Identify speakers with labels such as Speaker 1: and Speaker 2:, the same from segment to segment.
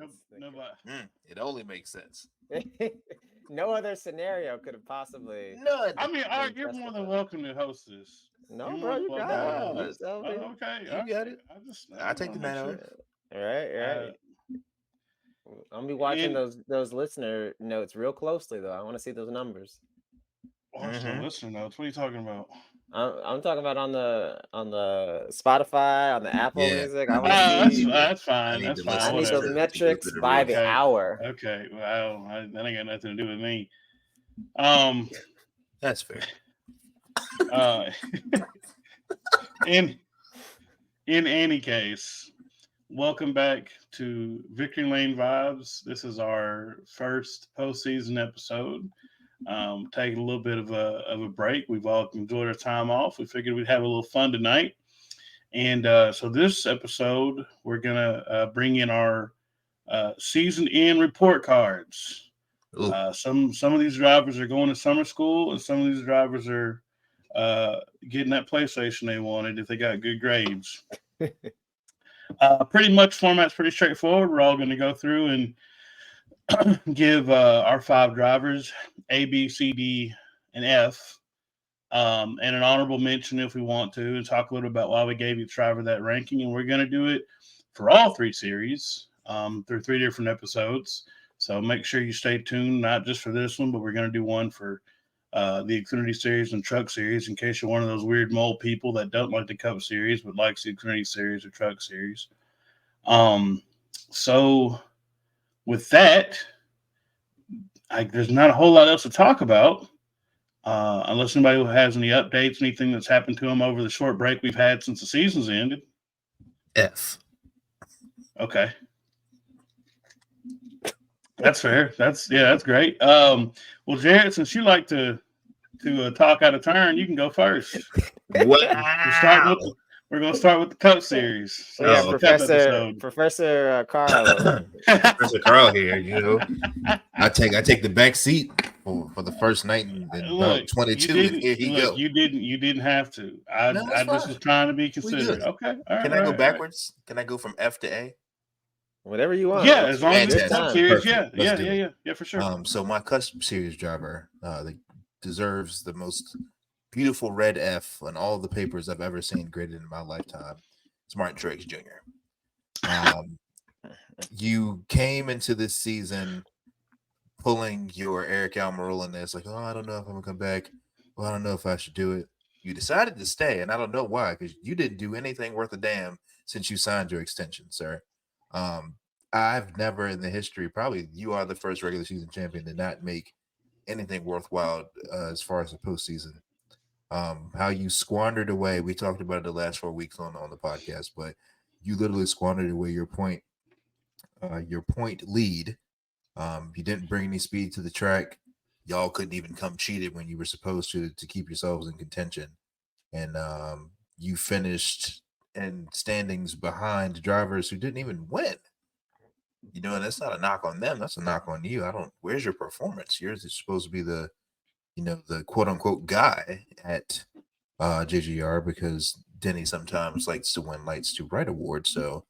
Speaker 1: hope
Speaker 2: sense.
Speaker 1: nobody.
Speaker 3: It only makes sense.
Speaker 2: No other scenario could have possibly
Speaker 3: None.
Speaker 1: I mean,
Speaker 2: been
Speaker 1: you're more than
Speaker 2: justified.
Speaker 1: welcome to host this.
Speaker 2: No,
Speaker 1: You're more
Speaker 2: bro,
Speaker 1: than
Speaker 2: you
Speaker 1: welcome
Speaker 2: got
Speaker 1: to
Speaker 2: it.
Speaker 1: host
Speaker 3: Ah,
Speaker 2: You
Speaker 1: this.
Speaker 2: tell me.
Speaker 1: Okay, all
Speaker 3: you got
Speaker 1: right.
Speaker 3: it.
Speaker 1: I just
Speaker 3: I take
Speaker 1: want
Speaker 3: the
Speaker 1: to make
Speaker 3: man
Speaker 1: sure.
Speaker 3: over.
Speaker 2: All right, all
Speaker 1: Uh,
Speaker 2: right. I'm gonna be watching
Speaker 1: and
Speaker 2: those listener notes real closely though. I want to see those numbers.
Speaker 1: watch the
Speaker 3: Mm-hmm.
Speaker 1: listener notes. What are you talking about?
Speaker 2: I'm talking about on the Spotify, on the Apple
Speaker 3: Yeah,
Speaker 2: Music.
Speaker 3: I
Speaker 2: I want to
Speaker 3: need
Speaker 2: see.
Speaker 1: That's
Speaker 3: I
Speaker 1: fine.
Speaker 3: need
Speaker 1: That's
Speaker 3: the
Speaker 1: fine.
Speaker 2: I need
Speaker 3: listeners
Speaker 2: those
Speaker 1: Whatever.
Speaker 3: to go
Speaker 2: metrics
Speaker 3: through the
Speaker 2: by the
Speaker 3: review.
Speaker 1: Okay.
Speaker 2: hour.
Speaker 1: Okay. Well, that ain't got nothing to do with me. Um.
Speaker 3: That's fair.
Speaker 1: Uh. in in any case, welcome back to Victory Lane Vibes. This is our first postseason episode. Taking a little bit of a break. We've all enjoyed our time off. We figured we'd have a little fun tonight. And so this episode, we're gonna bring in our season end report cards.
Speaker 3: Ooh,
Speaker 1: Some of these drivers are going to summer school, and some of these drivers are uh, getting that PlayStation they wanted if they got good grades. Pretty much format's pretty straightforward. We're all going to go through and give our five drivers A, B, C, D, and F, and an honorable mention if we want to, and talk a little about why we gave each driver that ranking. And we're going to do it for all three series through three different episodes. So make sure you stay tuned, not just for this one, but we're going to do one for the Xfinity Series and Truck Series in case you're one of those weird mole people that don't like the Cup Series but likes the Xfinity Series or Truck Series. So with that, there's not a whole lot else to talk about. Unless anybody has any updates, anything that's happened to them over the short break we've had since the season's ended.
Speaker 3: F.
Speaker 1: Okay, that's fair. That's great. Well, Jared, since you like to talk out of turn, you can go first. We're starting
Speaker 3: Wow.
Speaker 1: with we're going to start with the Cup Series. So
Speaker 2: We
Speaker 1: this
Speaker 2: got
Speaker 1: is the
Speaker 3: Oh, okay.
Speaker 1: Cup
Speaker 2: Professor
Speaker 1: episode.
Speaker 2: Professor Carl.
Speaker 3: Professor Carl here. I take the back seat for the first night in
Speaker 1: Look,
Speaker 3: about 22, and here he go.
Speaker 1: you didn't have to. I
Speaker 3: No, that's
Speaker 1: just
Speaker 3: fine.
Speaker 1: was trying to be
Speaker 3: We
Speaker 1: considerate.
Speaker 3: good.
Speaker 1: Okay, all right.
Speaker 3: Can
Speaker 1: all
Speaker 3: I go
Speaker 1: right, all right.
Speaker 3: backwards? Can I go from F to A?
Speaker 2: Whatever you want.
Speaker 1: Yeah,
Speaker 2: It's
Speaker 1: as long as it's
Speaker 2: your
Speaker 1: Cup
Speaker 3: Fantastic.
Speaker 2: time.
Speaker 1: Series,
Speaker 3: Perfect. Let's do it.
Speaker 1: yeah, for sure.
Speaker 3: So my Cup Series driver that deserves the most beautiful red F on all the papers I've ever seen graded in my lifetime. It's Martin Truex Jr. Um, you came into this season pulling your Eric Almirola-ness, like, oh, I don't know if I'm gonna come back. Well, I don't know if I should do it. You decided to stay, and I don't know why, because you didn't do anything worth a damn since you signed your extension, sir. Um, I've never in the history, probably you are the first regular season champion to not make anything worthwhile as far as the postseason. How you squandered away, we talked about it the last 4 weeks on the podcast, but you literally squandered away your point lead. You didn't bring any speed to the track. Y'all couldn't even come cheated when you were supposed to keep yourselves in contention. And you finished in standings behind drivers who didn't even win. And that's not a knock on them. That's a knock on you. Where's your performance? Yours is supposed to be the quote unquote guy at JGR, because Denny sometimes likes to win lights to right award. So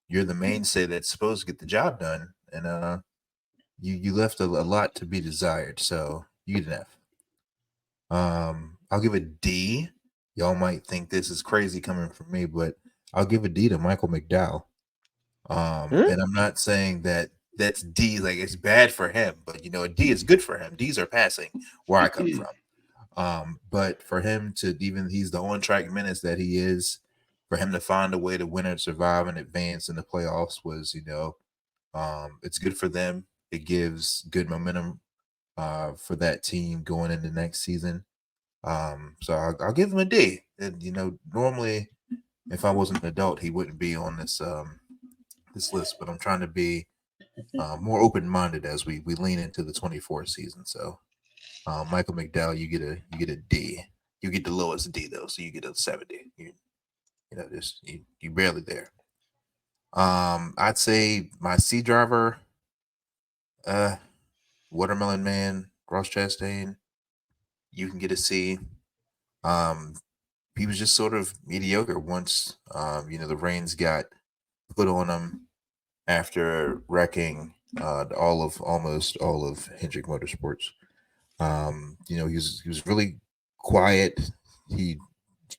Speaker 3: you're the mainstay that's supposed to get the job done. And you left a lot to be desired, so you get an F. I'll give a D. Y'all might think this is crazy coming from me, but I'll give a D to Michael McDowell. And I'm not saying that's D, like it's bad for him, but a D is good for him. D's are passing where I come from. But for him to he's the on-track menace that he is, for him to find a way to win and survive and advance in the playoffs was, it's good for them. It gives good momentum for that team going into next season. So I'll give him a D. And normally, if I wasn't an adult, he wouldn't be on this list. But I'm trying to be more open-minded as we lean into the 24 season. So Michael McDowell, you get a D. You get the lowest D though, so you get a 70. You barely there. I'd say my C driver, Watermelon Man, Ross Chastain, you can get a C. He was just sort of mediocre once the reins got put on him. after wrecking almost all of Hendrick Motorsports. He was really quiet. He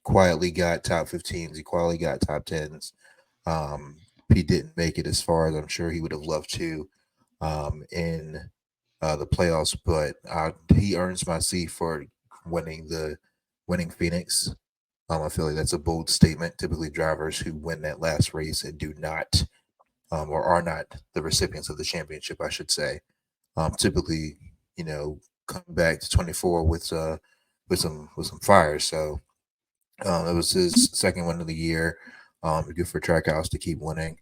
Speaker 3: quietly got top 15s. He quietly got top 10s. He didn't make it as far as I'm sure he would have loved to in the playoffs, but he earns my seat for winning Phoenix. I feel like that's a bold statement. Typically, drivers who win that last race and do not or are not the recipients of the championship, I should say, typically, come back to 24 with some fire. So it was his second win of the year. Good for Trackhouse to keep winning.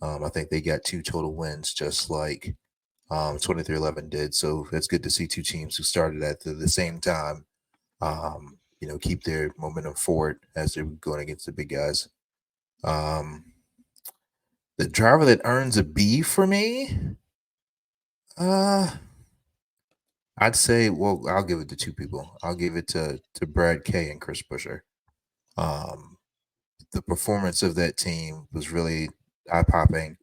Speaker 3: I think they got 2 total wins, just like 2311 did. So it's good to see 2 teams who started at the same time, keep their momentum forward as they're going against the big guys. The driver that earns a B for me, I'd say, well, I'll give it to 2 people. I'll give it to Brad K and Chris Buescher. The performance of that team was really eye-popping.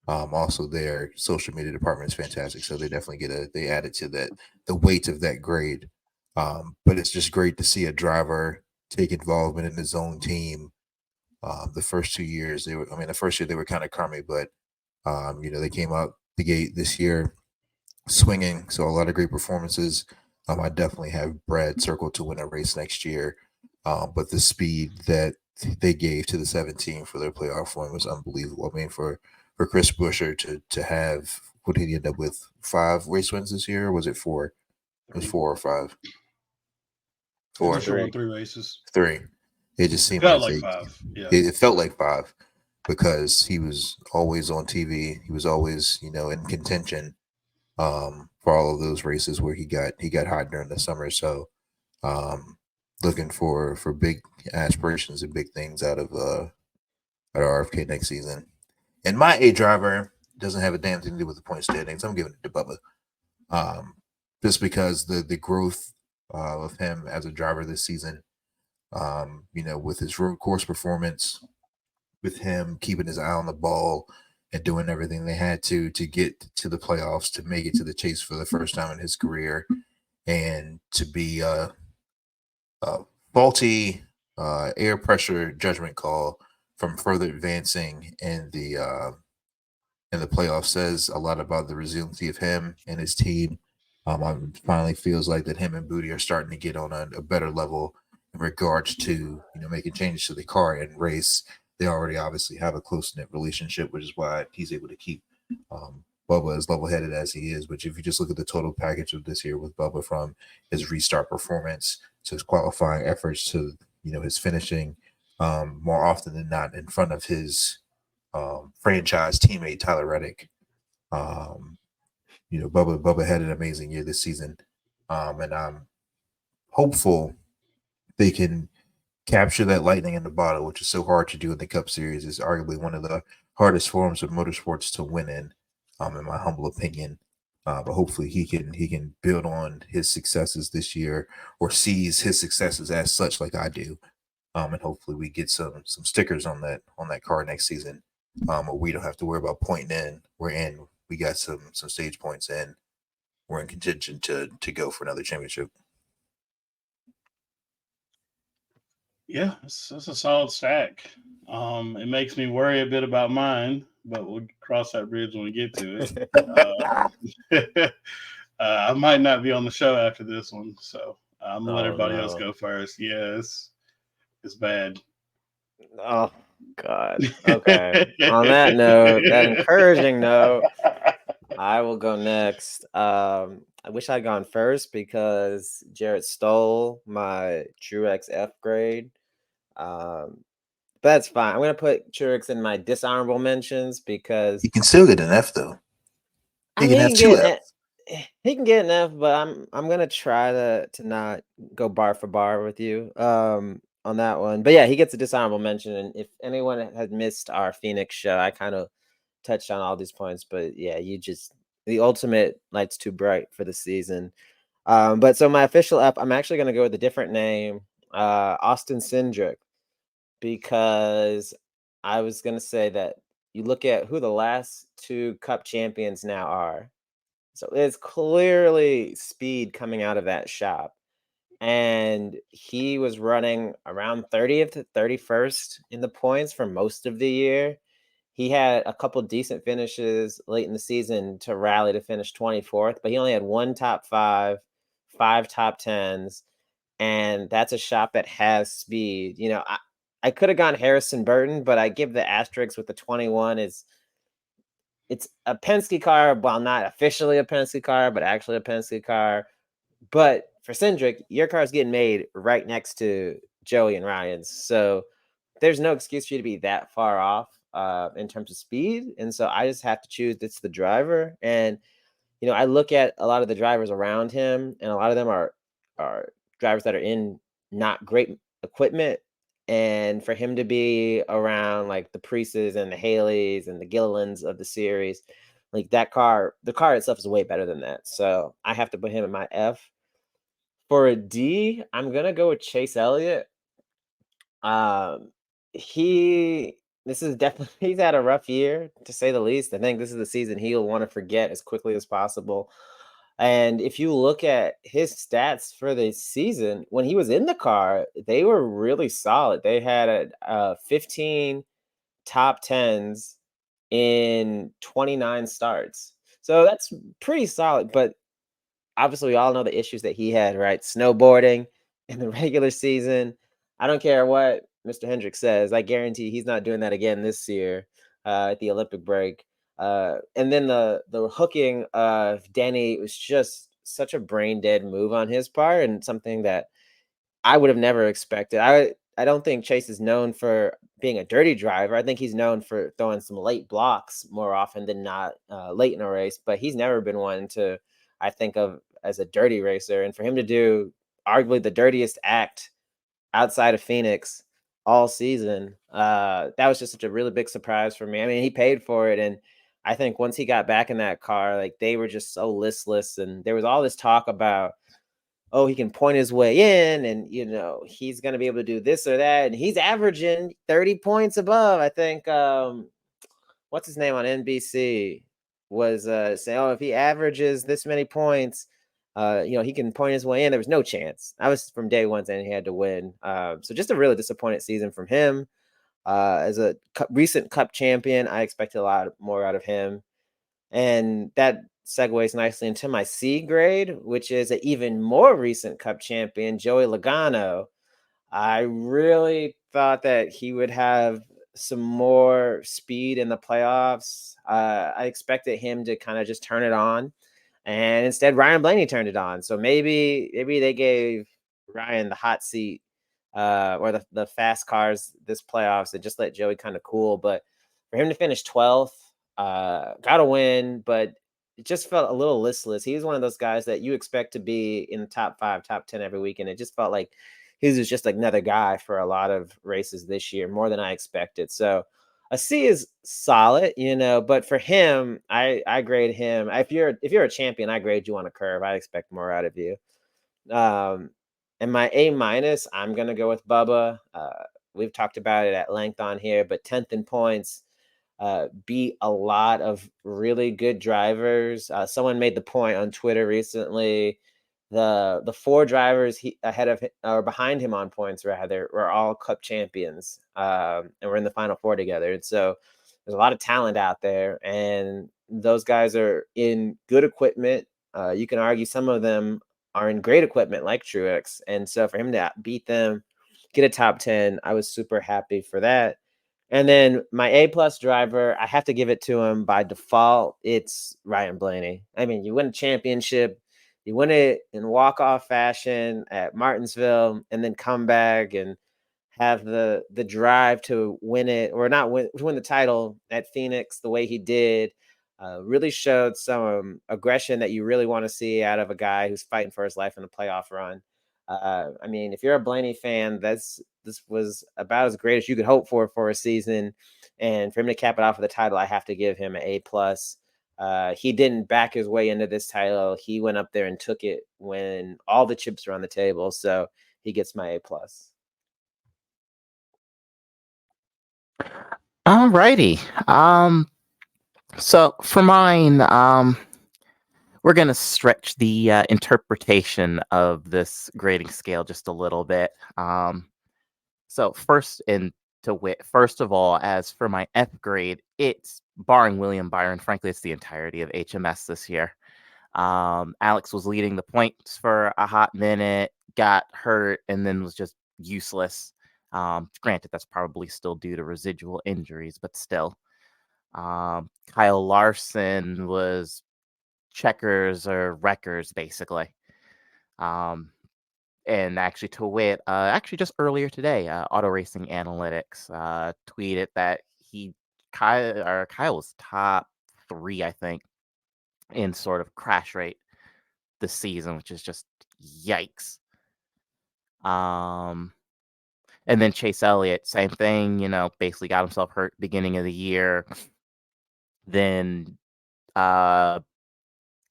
Speaker 3: Also, their social media department is fantastic, so they definitely they added to the weight of that grade. But it's just great to see a driver take involvement in his own team. The first 2 years, the first year they were kind of crummy, but they came out the gate this year swinging. So a lot of great performances. I definitely have Brad circled to win a race next year. But the speed that they gave to the 17 for their playoff win was unbelievable. I mean, for Chris Buescher to have, what did he end up with? 5 race wins this year? Or was it 4? It was 4 or 5. 4.
Speaker 1: Just won 3 races.
Speaker 3: 3. It just seemed
Speaker 1: felt like 5. Yeah.
Speaker 3: It felt like 5 because he was always on TV. He was always, in contention for all of those races where he got hot during the summer. So looking for big aspirations and big things out of RFK next season. And my A driver doesn't have a damn thing to do with the point standings. I'm giving it to Bubba. Just because the growth of him as a driver this season, with his road course performance, with him keeping his eye on the ball and doing everything they had to get to the playoffs, to make it to the chase for the first time in his career, and to be a faulty air pressure judgment call from further advancing in the playoffs says a lot about the resiliency of him and his team. It finally feels like that him and Booty are starting to get on a better level in regards to making changes to the car and race. They already obviously have a close-knit relationship, which is why he's able to keep Bubba as level-headed as he is. But if you just look at the total package of this year with Bubba, from his restart performance to his qualifying efforts to his finishing, more often than not in front of his franchise teammate Tyler Reddick. Bubba had an amazing year this season, and I'm hopeful they can capture that lightning in the bottle, which is so hard to do in the Cup Series. Is arguably one of the hardest forms of motorsports to win in my humble opinion. But hopefully he can build on his successes this year, or sees his successes as such, like I do. And hopefully we get some stickers on that car next season. Where we don't have to worry about pointing in. We're in. We got some stage points in. We're in contention to go for another championship.
Speaker 1: Yeah, that's a solid stack. It makes me worry a bit about mine, but we'll cross that bridge when we get to it. I might not be on the show after this one, so I'm gonna let everybody else go first. Yes, it's bad.
Speaker 2: Oh God. Okay. On that note, that encouraging note, I will go next. I wish I'd gone first because Jarrett stole my Truex F grade. But that's fine. I'm gonna put Truex in my dishonorable mentions because
Speaker 3: he can still get an F though.
Speaker 2: He can get an F, but I'm gonna try to not go bar for bar with you on that one. But yeah, he gets a dishonorable mention. And if anyone had missed our Phoenix show, I kind of touched on all these points. But yeah, the ultimate light's too bright for the season. But so my official F, I'm actually gonna go with a different name, Austin Cindric, because I was gonna say that you look at who the last 2 Cup champions now are. So it's clearly speed coming out of that shop. And he was running around 30th to 31st in the points for most of the year. He had a couple decent finishes late in the season to rally to finish 24th, but he only had 1 top 5, 5 top 10s, and that's a shop that has speed. You know, I could have gone Harrison Burton, but I give the asterisk with the 21 is it's a Penske car, while not officially a Penske car, but actually a Penske car. But for Cindric, your car's getting made right next to Joey and Ryan's. So there's no excuse for you to be that far off in terms of speed. And so I just have to choose it's the driver. And, you know, I look at a lot of the drivers around him, and a lot of them are drivers that are in not great equipment. And for him to be around like the Priuses and the Haleys and the Gillilands of the series, like that car, the car itself is way better than that. So I have to put him in my F. For a D, I'm gonna go with Chase Elliott. He this is definitely he's had a rough year to say the least. I think this is the season he'll want to forget as quickly as possible. And if you look at his stats for the season, when he was in the car, they were really solid. They had a 15 top 10s in 29 starts. So that's pretty solid. But obviously, we all know the issues that he had, right? Snowboarding in the regular season. I don't care what Mr. Hendricks says. I guarantee he's not doing that again this year at the Olympic break. And then the hooking of Denny was just such a brain dead move on his part, and something that I would have never expected. I don't think Chase is known for being a dirty driver. I think he's known for throwing some late blocks more often than not late in a race, but he's never been one to, I think of as a dirty racer. And for him to do arguably the dirtiest act outside of Phoenix all season, that was just such a really big surprise for me. I mean, he paid for it. And I think once he got back in that car, like they were just so listless. And there was all this talk about, oh, he can point his way in and, you know, he's going to be able to do this or that. And he's averaging 30 points above. I think, what's his name on NBC was saying, oh, if he averages this many points, you know, he can point his way in. There was no chance. I was from day one saying he had to win. So just a really disappointed season from him. As a recent Cup champion, I expected a lot more out of him. And that segues nicely into my C grade, which is an even more recent Cup champion, Joey Logano. I really thought that he would have some more speed in the playoffs. I expected him to kind of just turn it on, and instead Ryan Blaney turned it on. So maybe they gave Ryan the hot seat or the fast cars this playoffs and just let Joey kind of cool. But for him to finish 12th, got a win, but it just felt a little listless. He was one of those guys that you expect to be in the top 5, top 10 every week, and it just felt like he was just like another guy for a lot of races this year, more than I expected. So a C is solid, you know, but for him, I grade him. If you're a champion, I grade you on a curve. I expect more out of you. And my A minus, I'm gonna go with Bubba. We've talked about it at length on here, but 10th in points, beat a lot of really good drivers. Someone made the point on Twitter recently. The 4 drivers ahead of or behind him on points rather were all Cup champions, and we're in the Final 4 together. And so there's a lot of talent out there, and those guys are in good equipment. You can argue some of them are in great equipment like Truex, and so for him to beat them, get a top 10, I was super happy for that. And then my A plus driver, I have to give it to him by default. It's Ryan Blaney. I mean, you win a championship, you win it in walk-off fashion at Martinsville, and then come back and have the drive to win it, or not win the title at Phoenix the way he did. Really showed some aggression that you really want to see out of a guy who's fighting for his life in the playoff run. I mean, if you're a Blaney fan, this was about as great as you could hope for a season. And for him to cap it off with a title, I have to give him an A plus. He didn't back his way into this title. He went up there and took it when all the chips were on the table. So he gets my A plus.
Speaker 4: Alrighty. So for mine, we're gonna stretch the interpretation of this grading scale just a little bit. So first first of all, as for my F grade, it's barring William Byron. Frankly, it's the entirety of HMS this year. Alex was leading the points for a hot minute, got hurt, and then was just useless. Granted, that's probably still due to residual injuries, but still. Kyle Larson was checkers or wreckers, basically. And actually, to wit, actually just earlier today, Auto Racing Analytics tweeted that Kyle was top 3, I think, in sort of crash rate this season, which is just yikes. And then Chase Elliott, same thing, basically got himself hurt beginning of the year, then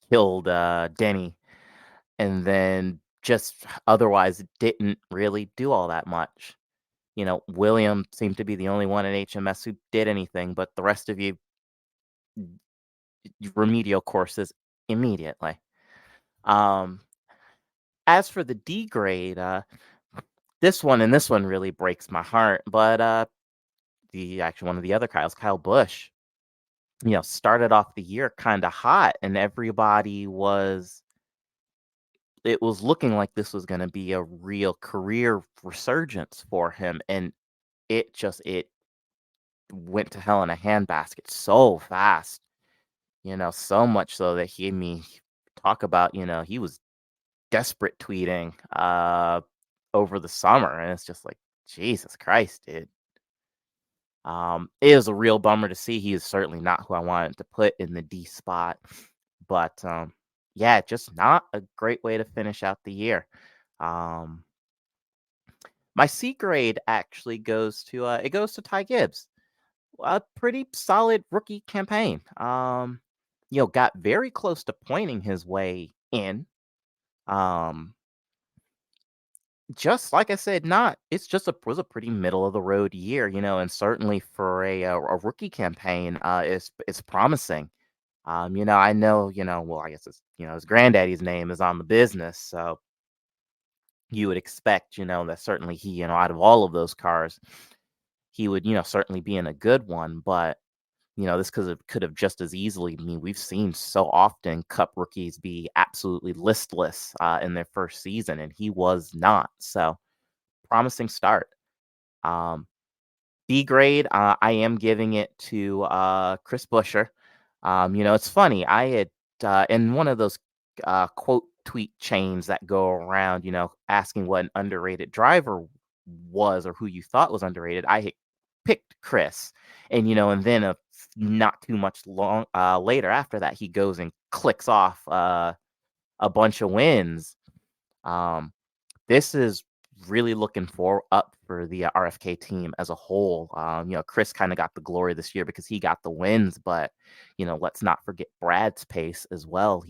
Speaker 4: killed Denny, and then just otherwise didn't really do all that much. William seemed to be the only one at HMS who did anything, but the rest of you remedial courses immediately. As for the D grade, this one really breaks my heart, but one of the other Kyles, Kyle Busch, started off the year kind of hot, and it was looking like this was going to be a real career resurgence for him, and it went to hell in a handbasket so fast, so much so that talk about, he was desperate tweeting over the summer, and it's just like, Jesus Christ, dude. It is a real bummer to see. He is certainly not who I wanted to put in the D spot, but yeah, just not a great way to finish out the year. My C grade actually goes to Ty Gibbs. A pretty solid rookie campaign. Got very close to pointing his way in. Just like I said, was a pretty middle of the road year, and certainly for a rookie campaign, it's promising. I know, well, I guess it's, his granddaddy's name is on the business, so you would expect, that certainly he, out of all of those cars, he would, certainly be in a good one, but this could have just as easily. I mean, we've seen so often Cup rookies be absolutely listless in their first season, and he was not. So, promising start. B grade, I am giving it to Chris Buescher. It's funny. I had in one of those quote tweet chains that go around, asking what an underrated driver was or who you thought was underrated. I had picked Chris, and and then not too much long later after that, he goes and clicks off a bunch of wins. This is really looking up for the RFK team as a whole. Chris kind of got the glory this year because he got the wins, but let's not forget Brad's pace as well.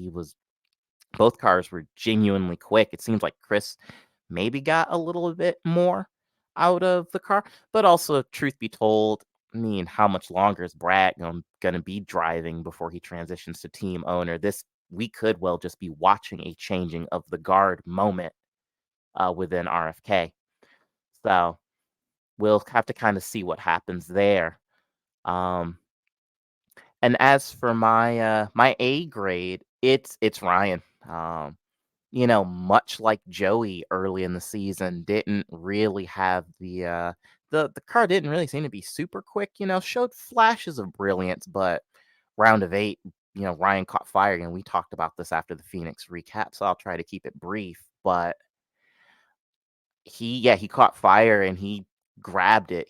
Speaker 4: Both cars were genuinely quick. It seems like Chris maybe got a little bit more out of the car, but also, truth be told, I mean, how much longer is Brad going to be driving before he transitions to team owner? We could well just be watching a changing of the guard moment within RFK. So we'll have to kind of see what happens there. And as for my my A grade, it's Ryan. Much like Joey early in the season, didn't really have the car didn't really seem to be super quick. Showed flashes of brilliance, but round of 8, Ryan caught fire, and we talked about this after the Phoenix recap, so I'll try to keep it brief. But he caught fire and he grabbed it.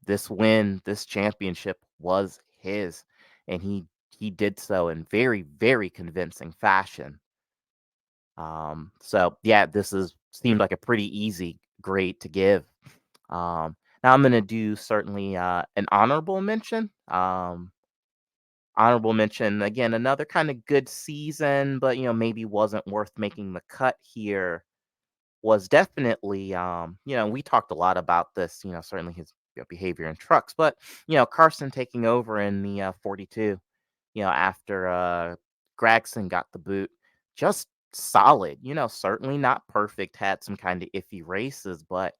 Speaker 4: This championship was his, and he did so in very, very convincing fashion. So yeah, seemed like a pretty easy grade to give. Now I'm gonna do certainly an honorable mention. Honorable mention again, another kind of good season, but maybe wasn't worth making the cut here. Was definitely we talked a lot about this. Certainly behavior in trucks. But Carson taking over in the 42, after Gregson got the boot, just solid. Certainly not perfect. Had some kind of iffy races, but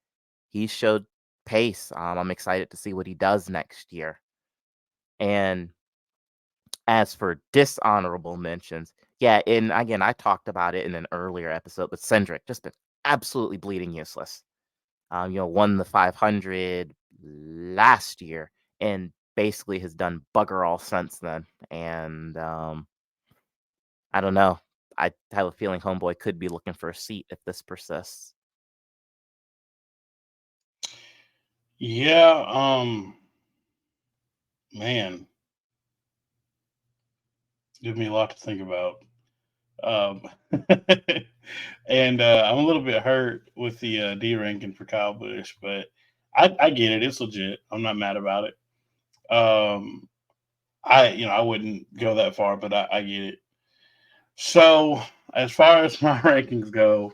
Speaker 4: he showed pace. I'm excited to see what he does next year. And as for dishonorable mentions, yeah, and again, I talked about it in an earlier episode, but Cindric just been absolutely bleeding useless. Won the 500 last year and basically has done bugger all since then. And I don't know. I have a feeling Homeboy could be looking for a seat if this persists.
Speaker 1: Yeah, man, give me a lot to think about. And I'm a little bit hurt with the D ranking for Kyle Busch, but I get it. It's legit. I'm not mad about it. I wouldn't go that far, but I get it. So as far as my rankings go,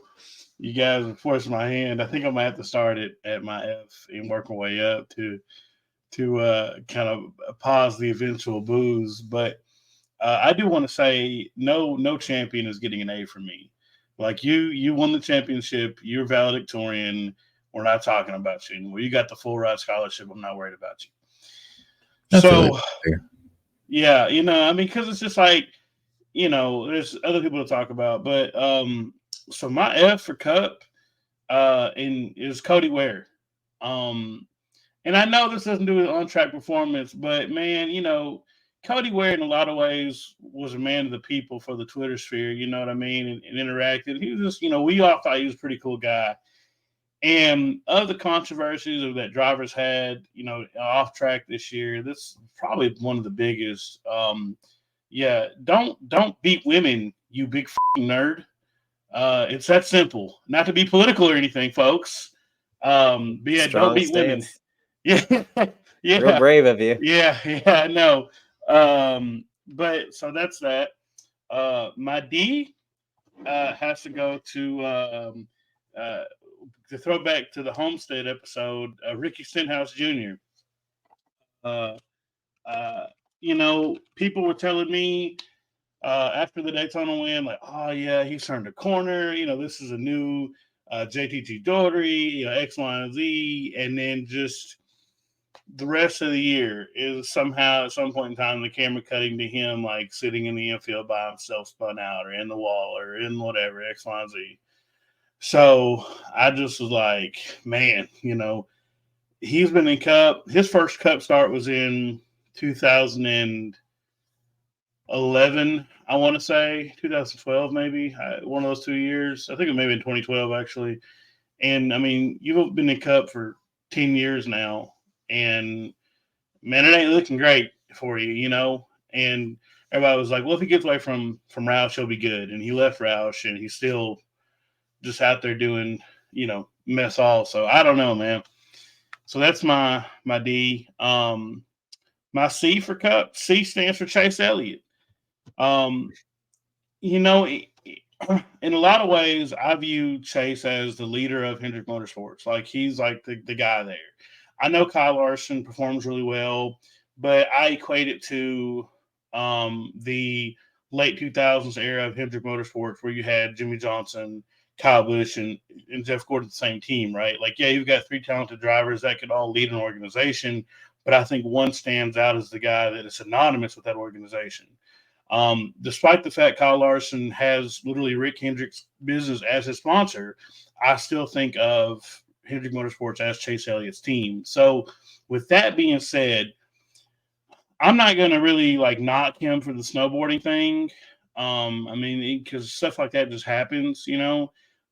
Speaker 1: you guys have forced my hand. I think I'm gonna have to start it at my F and work my way up to kind of pause the eventual booze. But I do want to say no champion is getting an A from me. Like you won the championship. You're valedictorian. We're not talking about you anymore. You got the full ride scholarship. I'm not worried about you.
Speaker 3: That's
Speaker 1: So
Speaker 3: really
Speaker 1: yeah, I mean, because it's just like there's other people to talk about. But so my F for Cup and is Cody Ware. And I know this doesn't do with on-track performance, but man, Cody Ware in a lot of ways was a man of the people for the Twitter sphere, you know what I mean, and interacted. He was just, we all thought he was a pretty cool guy. And of the controversies that drivers had, off track this year, this is probably one of the biggest. Yeah, don't beat women, you big nerd. It's that simple. Not to be political or anything, folks. But yeah, don't beat women. Yeah, yeah,
Speaker 2: real brave of you.
Speaker 1: yeah, no. But so that's that. My D has to go to throwback to the Homestead episode, Ricky Stenhouse Jr. Uh, people were telling me after the Daytona win, like, oh yeah, he's turned a corner. This is a new JTG Daugherty, X, Y, and Z, and then just the rest of the year is somehow at some point in time the camera cutting to him like sitting in the infield by himself, spun out, or in the wall, or in whatever X, Y, and Z. So I just was like, man, he's been in Cup. His first Cup start was in 2011, I want to say 2012, maybe one of those 2 years. I think it may be in 2012 actually. And I mean, you've been in Cup for 10 years now, and man, it ain't looking great for you, And everybody was like, well, if he gets away from Roush, he'll be good. And he left Roush, and he's still just out there doing, mess all. So I don't know, man. So that's my D. My C for Cup. C stands for Chase Elliott. In a lot of ways, I view Chase as the leader of Hendrick Motorsports. Like he's like the guy there. I know Kyle Larson performs really well, but I equate it to the late 2000s era of Hendrick Motorsports where you had Jimmy Johnson, Kyle Busch, and Jeff Gordon the same team, right? Like, yeah, you've got three talented drivers that could all lead an organization, but I think one stands out as the guy that is synonymous with that organization. Despite the fact Kyle Larson has literally Rick Hendrick's business as his sponsor, I still think of Hendrick Motorsports as Chase Elliott's team. So with that being said, I'm not going to really knock him for the snowboarding thing. I mean, because stuff like that just happens,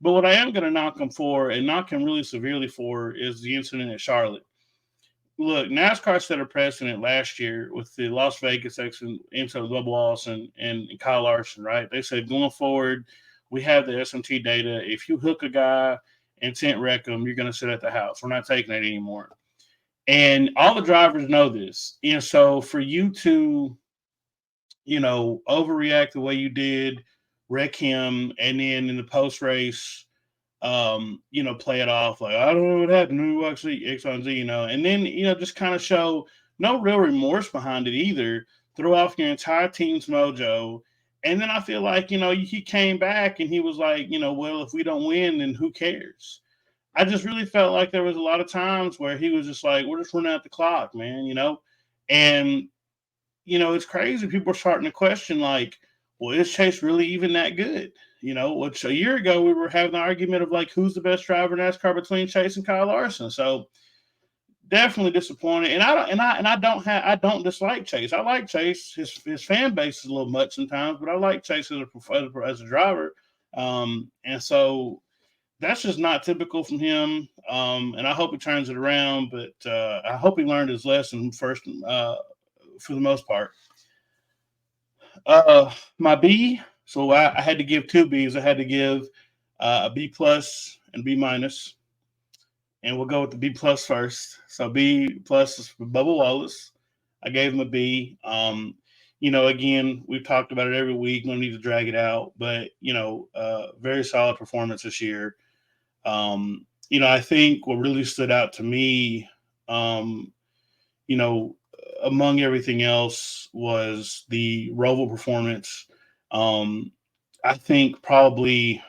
Speaker 1: But what I am going to knock him for, and knock him really severely for, is the incident at Charlotte. Look, NASCAR set a precedent last year with the Las Vegas incident with Bubba Wallace and Kyle Larson, right? They said going forward, we have the SMT data. If you hook a guy and intent wreck him, you're going to sit at the house. We're not taking it anymore. And all the drivers know this. And so for you to, overreact the way you did, wreck him, and then in the post-race play it off like, I don't know what happened. Who actually X, Y, and Z, and then, just kind of show no real remorse behind it either. Throw off your entire team's mojo. And then I feel like, he came back and he was like, well, if we don't win, then who cares? I just really felt like there was a lot of times where he was just like, we're just running out the clock, man, And, it's crazy. People are starting to question, like, well, is Chase really even that good? Which a year ago we were having the argument of like, who's the best driver in NASCAR between Chase and Kyle Larson. So definitely disappointed. And I don't dislike Chase. I like Chase. His fan base is a little much sometimes, but I like Chase as a driver. And so that's just not typical from him. And I hope he turns it around, but I hope he learned his lesson first, for the most part. My B, so I had to give two Bs. I had to give a B plus and B minus. And we'll go with the B plus first. So B plus is for Bubba Wallace. I gave him a B. Again, we've talked about it every week. No need to drag it out, but very solid performance this year. I think what really stood out to me, among everything else, was the Roval performance. I think probably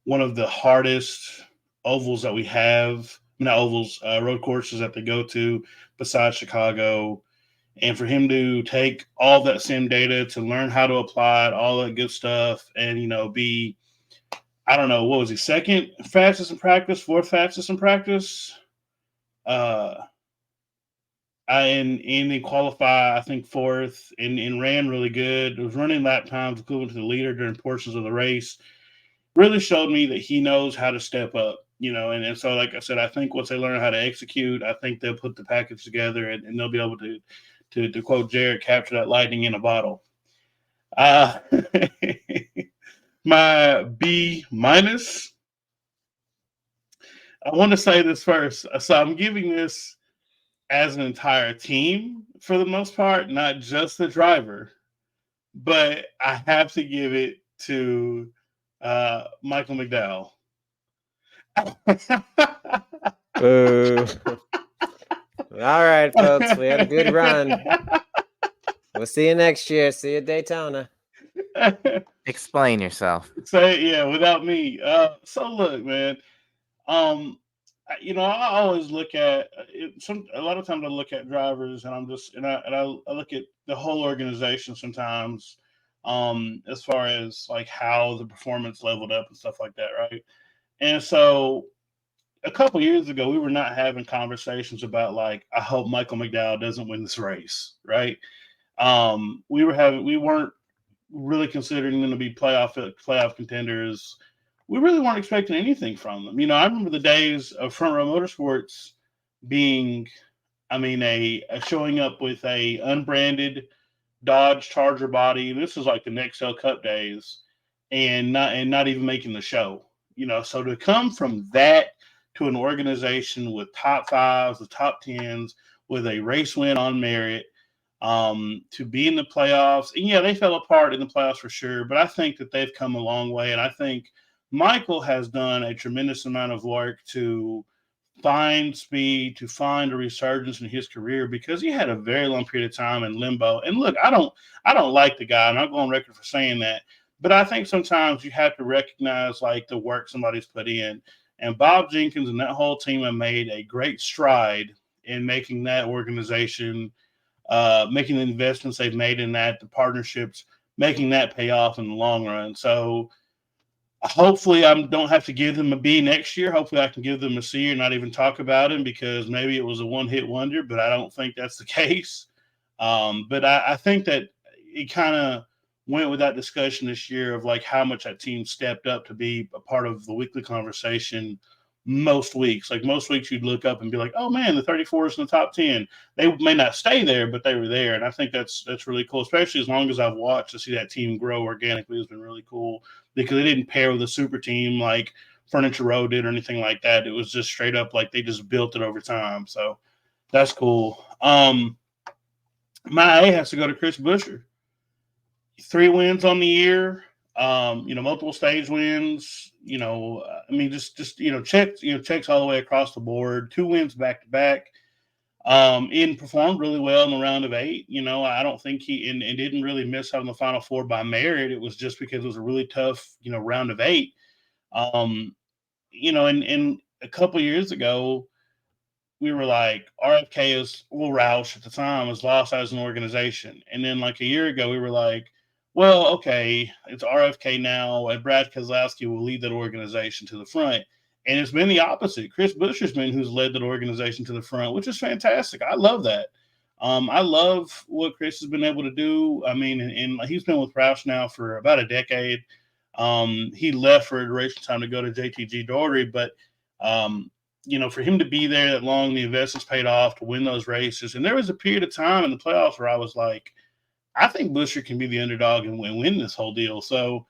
Speaker 1: one of the hardest ovals that we have, not ovals, road courses that they go to besides Chicago. And for him to take all that sim data to learn how to apply it, all that good stuff, and, be, I don't know, what was he, second fastest in practice, fourth fastest in practice? And they qualify, I think, fourth, and ran really good. It was running lap times equivalent to the leader during portions of the race. Really showed me that he knows how to step up, and so, like I said, I think once they learn how to execute, I think they'll put the package together and they'll be able to quote Jared, capture that lightning in a bottle. My B minus, I want to say this first. So I'm giving this as an entire team for the most part, not just the driver, but I have to give it to Michael McDowell.
Speaker 2: All right, folks, we had a good run. We'll see you next year. See you at Daytona.
Speaker 4: Explain yourself.
Speaker 1: Say, yeah, without me. So look, man. I always look at it. A lot of times I look at drivers, and I look at the whole organization sometimes, as far as like how the performance leveled up and stuff like that, right? And so a couple years ago, we were not having conversations about like, I hope Michael McDowell doesn't win this race, right? We weren't really considering them to be playoff contenders. We really weren't expecting anything from them. I remember the days of Front Row Motorsports being, a showing up with a unbranded Dodge Charger body. This was like the Nextel Cup days, and not even making the show. So to come from that to an organization with top fives, with top tens, with a race win on merit, to be in the playoffs. And yeah, they fell apart in the playoffs for sure, but I think that they've come a long way. And I think Michael has done a tremendous amount of work to find speed, to find a resurgence in his career, because he had a very long period of time in limbo. And look, I don't like the guy. I'm not going on record for saying that, but I think sometimes you have to recognize like the work somebody's put in. And Bob Jenkins and that whole team have made a great stride in making that organization, making the investments they've made in that, the partnerships, making that pay off in the long run. So hopefully I don't have to give them a B next year. Hopefully I can give them a C or not even talk about him, because maybe it was a one-hit wonder, but I don't think that's the case. But I think that it kind of went with that discussion this year of like how much that team stepped up to be a part of the weekly conversation most weeks. Like most weeks you'd look up and be like, oh man, the 34 is in the top 10. They may not stay there, but they were there. And I think that's really cool, especially as long as I've watched, to see that team grow organically has been really cool, because they didn't pair with a super team like Furniture Row did or anything like that. It was just straight up like they just built it over time. So that's cool. My A has to go to Chris Buescher. 3 wins on the year. Multiple stage wins. I mean, just checks all the way across the board. 2 wins back to back. And performed really well in the round of 8. I don't think he and didn't really miss out on the Final Four by merit. It was just because it was a really tough, round of 8. And a couple years ago, we were like, RFK is, well, Roush at the time was lost as an organization. And then like a year ago, we were like, well, okay, it's RFK now, and Brad Keselowski will lead that organization to the front. And it's been the opposite. Chris Buescher's been who's led that organization to the front, which is fantastic. I love that. I love what Chris has been able to do. I mean, and he's been with Roush now for about a decade. He left for a duration time to go to JTG Daugherty, but for him to be there that long, the investments paid off to win those races. And there was a period of time in the playoffs where I was like, I think Buescher can be the underdog and win this whole deal. So,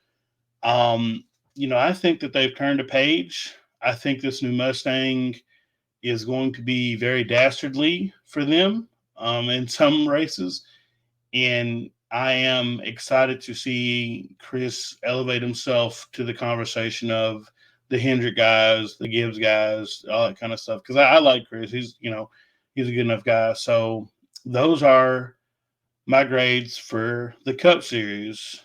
Speaker 1: I think that they've turned a page. I think this new Mustang is going to be very dastardly for them in some races. And I am excited to see Chris elevate himself to the conversation of the Hendrick guys, the Gibbs guys, all that kind of stuff. Because I like Chris. He's a good enough guy. So those are my grades for the Cup Series.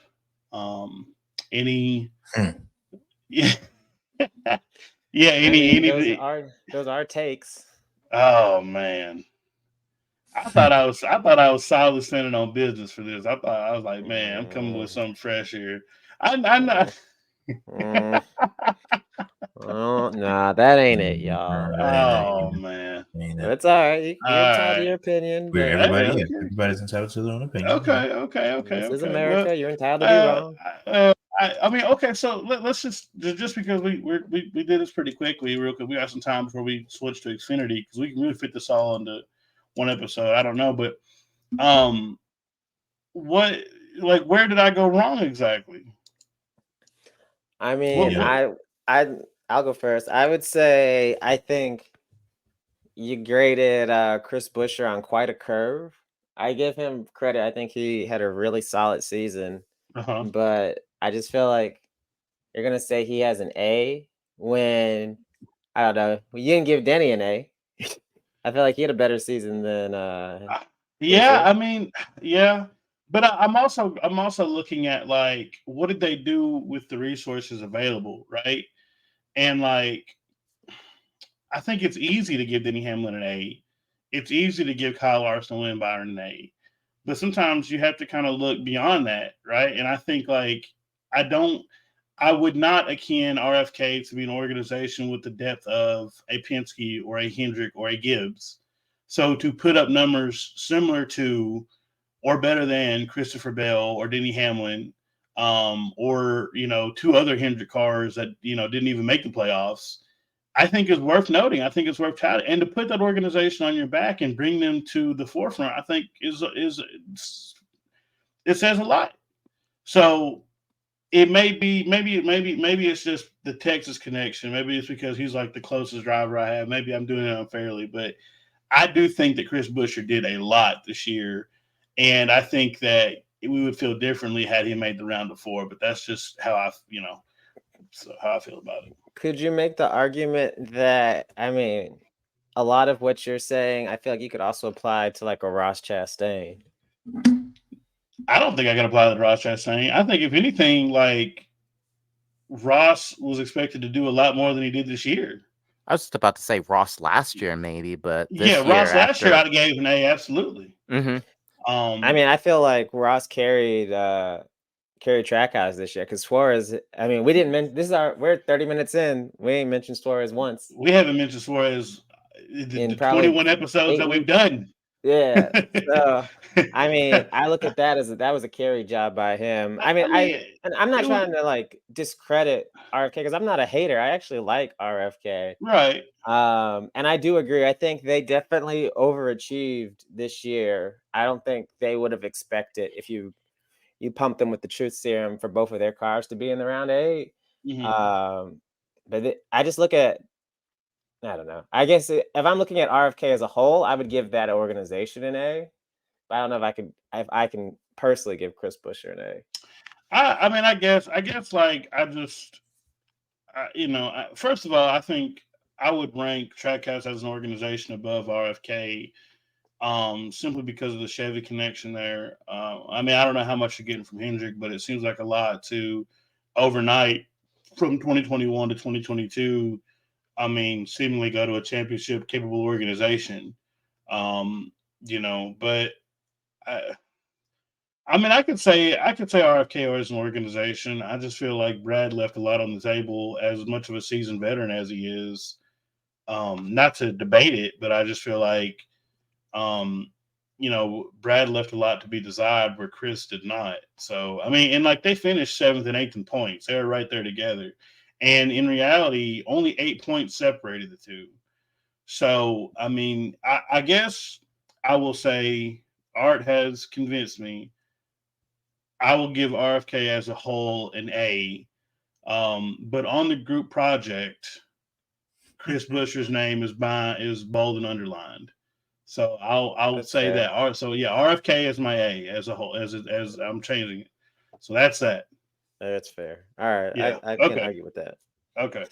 Speaker 1: Yeah. Yeah,
Speaker 2: those are takes.
Speaker 1: Oh man. I thought I was solidly standing on business for this. I was like, man, I'm coming with something fresh here. I'm not.
Speaker 2: Oh, nah, that ain't it, y'all.
Speaker 1: Oh man,
Speaker 2: it's all right. You're entitled to your opinion. But
Speaker 3: Everybody's entitled to their own opinion.
Speaker 1: Okay.
Speaker 2: This is America. Well, you're entitled to be wrong.
Speaker 1: I mean, okay. So let's just because we did this pretty quickly, real quick. We got some time before we switch to Xfinity because we can really fit this all into one episode. I don't know, but where did I go wrong exactly?
Speaker 2: I mean, I'll go first. I would say I think you graded Chris Buescher on quite a curve. I give him credit. I think he had a really solid season, but I just feel like you're gonna say he has an A when I don't know. You didn't give Denny an A. I feel like he had a better season than.
Speaker 1: Yeah, I mean, yeah, but I'm also looking at like what did they do with the resources available, right? And like, I think it's easy to give Denny Hamlin an A. It's easy to give Kyle Larson and William Byron an A. But sometimes you have to kind of look beyond that, right? And I think like I would not akin RFK to be an organization with the depth of a Penske or a Hendrick or a Gibbs. So to put up numbers similar to or better than Christopher Bell or Denny Hamlin, or 2 other Hendrick cars that didn't even make the playoffs, I think is worth noting. I think it's worth touting, and to put that organization on your back and bring them to the forefront, I think it says a lot. So it may be maybe it's just the Texas connection. Maybe it's because he's like the closest driver I have. Maybe I'm doing it unfairly, but I do think that Chris Buescher did a lot this year, and I think that we would feel differently had he made the round of 4. But that's just how I feel about it.
Speaker 2: Could you make the argument that a lot of what you're saying, I feel like you could also apply to like a Ross Chastain?
Speaker 1: I don't think I can apply that to Ross Chastain. I think if anything, like Ross was expected to do a lot more than he did this year.
Speaker 4: I was just about to say Ross last year, maybe, but
Speaker 1: Ross last year I'd have gave an A, absolutely.
Speaker 4: Mm-hmm.
Speaker 2: I feel like Ross carried Trackhouse this year because Suarez. We didn't mention we're 30 minutes in. We ain't mentioned Suarez once.
Speaker 1: We haven't mentioned Suarez in the 21 episodes that we've done.
Speaker 2: Yeah. So I look at that as that was a carry job by him. I'm not trying to like discredit RFK because I'm not a hater. I actually like RFK.
Speaker 1: Right.
Speaker 2: And I do agree. I think they definitely overachieved this year. I don't think they would have expected if you pumped them with the truth serum for both of their cars to be in the round 8. Mm-hmm. But I just look at, I don't know. I guess if I'm looking at RFK as a whole, I would give that organization an A. But I don't know if I can personally give Chris Buescher an A.
Speaker 1: I mean, I guess, like first of all, I think I would rank Trackhouse as an organization above RFK, simply because of the Chevy connection there. I mean, I don't know how much you're getting from Hendrick, but it seems like a lot to overnight from 2021 to 2022. I mean, seemingly go to a championship capable organization. Um, but I mean, I could say RFK as an organization. I just feel like Brad left a lot on the table as much of a seasoned veteran as he is. Not to debate it, but I just feel like um, Brad left a lot to be desired where Chris did not. So I mean, and like they finished 7th and 8th in points. They were right there together. And in reality, only 8 points separated the two. So I mean, I guess I will say Art has convinced me. I will give RFK as a whole an A. But on the group project, Chris Busher's name is bold and underlined. So I'll
Speaker 2: That's
Speaker 1: say
Speaker 2: fair.
Speaker 1: that. So yeah, RFK is my A as a whole, as I'm changing it. So that's that.
Speaker 2: That's fair. All right,
Speaker 1: Yeah.
Speaker 2: I can't
Speaker 1: Okay.
Speaker 2: argue with that.
Speaker 1: Okay.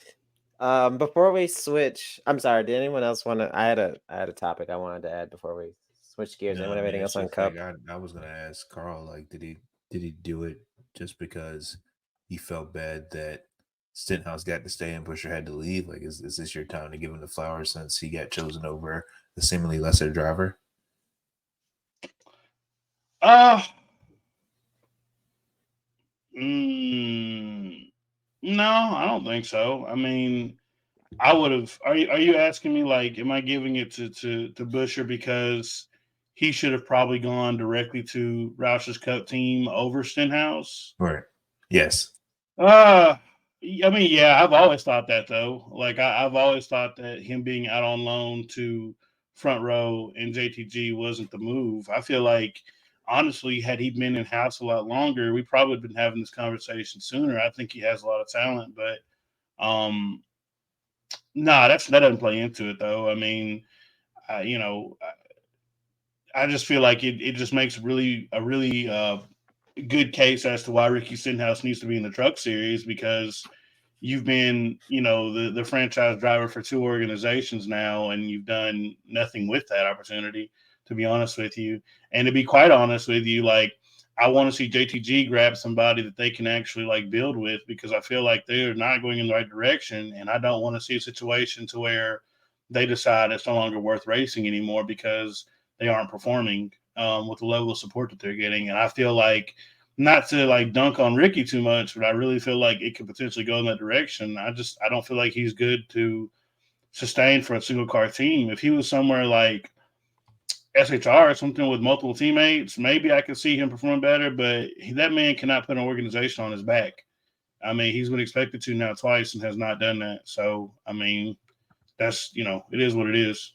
Speaker 2: Before we switch, I'm sorry. Did anyone else want to? I had a topic I wanted to add before we switch gears. Anyone have anything else on Cup?
Speaker 3: Like I was gonna ask Carl, like, did he do it just because he felt bad that Stenhouse got to stay and Busher had to leave? Like, is this your time to give him the flowers since he got chosen over the seemingly lesser driver?
Speaker 1: No, I don't think so. I mean, I would have. Are you asking me, like, am I giving it to Busher because he should have probably gone directly to Roush's Cup team over Stenhouse?
Speaker 3: Right. Yes.
Speaker 1: I mean, yeah, I've always thought that though. Like, I've always thought that him being out on loan to Front Row and JTG wasn't the move. I feel like, honestly, had he been in house a lot longer, we probably would have been having this conversation sooner. I think he has a lot of talent, but no, that doesn't play into it though. I mean, you know, I just feel like it just makes a really good case as to why Ricky Stenhouse needs to be in the Truck Series, because you've been, the franchise driver for two organizations now, and you've done nothing with that opportunity, to be honest with you. And to be quite honest with you, like, I want to see JTG grab somebody that they can actually like build with, because I feel like they're not going in the right direction, and I don't want to see a situation to where they decide it's no longer worth racing anymore because they aren't performing with the level of support that they're getting. And I feel like, not to like dunk on Ricky too much, but I really feel like it could potentially go in that direction. I don't feel like he's good to sustain for a single car team. If he was somewhere like SHR or something with multiple teammates, maybe I could see him perform better. But that man cannot put an organization on his back. I mean, he's been expected to now twice and has not done that. So I mean, that's, it is what it is.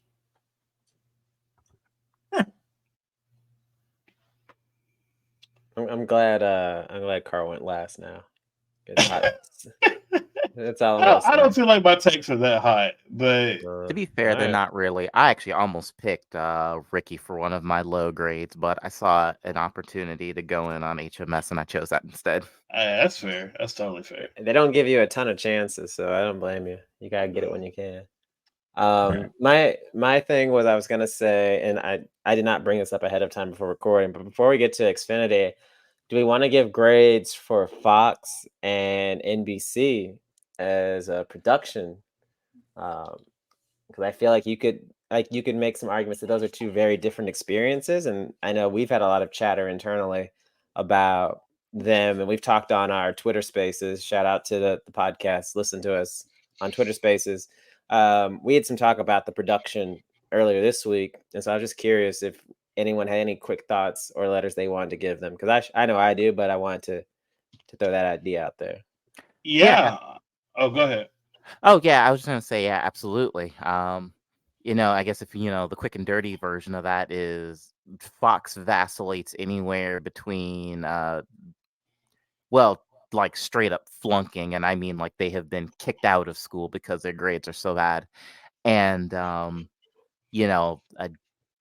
Speaker 2: I'm glad Carl went last now. That's all
Speaker 1: I don't feel like my takes are that hot, but
Speaker 4: to be fair, they're not really. I actually almost picked Ricky for one of my low grades, but I saw an opportunity to go in on HMS, and I chose that instead.
Speaker 1: That's fair. That's totally fair.
Speaker 2: They don't give you a ton of chances, so I don't blame you. You gotta get it when you can. My thing was, I was gonna say, and I did not bring this up ahead of time before recording, but before we get to Xfinity, do we want to give grades for Fox and NBC as a production? Because I feel like you could make some arguments that those are two very different experiences, and I know we've had a lot of chatter internally about them, and we've talked on our Twitter Spaces. Shout out to the podcast. Listen to us on Twitter Spaces. We had some talk about the production earlier this week, and so I was just curious if anyone had any quick thoughts or letters they wanted to give them, because I know I do, but I wanted to throw that idea out there.
Speaker 1: Yeah. Oh, go ahead.
Speaker 4: Oh yeah, I was just gonna say, yeah, absolutely. I guess if the quick and dirty version of that is Fox vacillates anywhere between like straight up flunking, and I mean like they have been kicked out of school because their grades are so bad, and a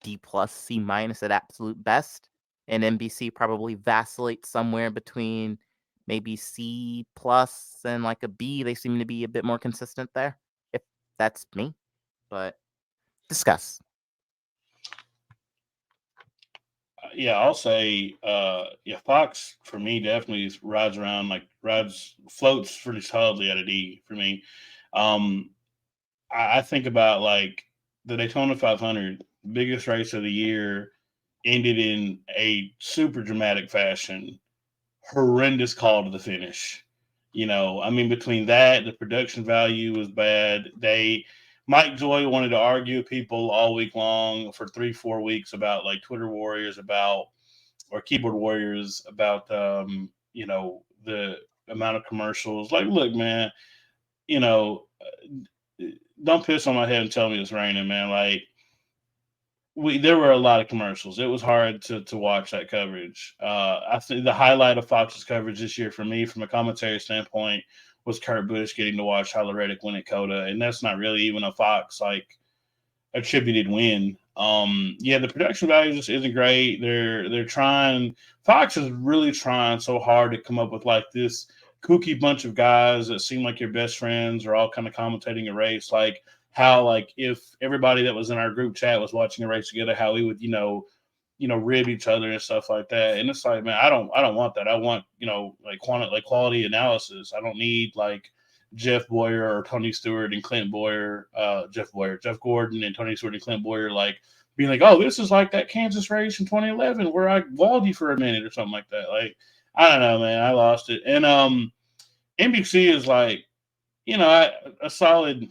Speaker 4: D plus, C- at absolute best, and NBC probably vacillates somewhere between maybe C plus and like a B. They seem to be a bit more consistent there. If that's me, but discuss.
Speaker 1: Yeah, I'll say, Fox for me definitely floats pretty solidly at a D for me. Um, I think about like the Daytona 500, biggest race of the year, ended in a super dramatic fashion. Horrendous call to the finish. I mean, between that, the production value was bad. Mike Joy wanted to argue with people all week long for 3-4 weeks about like Twitter warriors or keyboard warriors about, the amount of commercials. Like, look, man, you know, don't piss on my head and tell me it's raining, man. Like, there were a lot of commercials. It was hard to watch that coverage. I think the highlight of Fox's coverage this year for me, from a commentary standpoint, was Kurt Busch getting to watch Tyler Reddick win at Coda, and that's not really even a Fox like attributed win. Yeah, the production value just isn't great. They're trying. Fox is really trying so hard to come up with like this kooky bunch of guys that seem like your best friends are all kind of commentating a race. Like how, like, if everybody that was in our group chat was watching a race together, how we would rib each other and stuff like that. And it's like, man, I don't want that. I want like quality analysis. I don't need like Jeff Boyer or Tony Stewart and Clint Boyer, Jeff Gordon and Tony Stewart and Clint Boyer, like being like, oh, this is like that Kansas race in 2011 where I walled you for a minute or something like that. Like, I don't know, man, I lost it. And NBC is like, a solid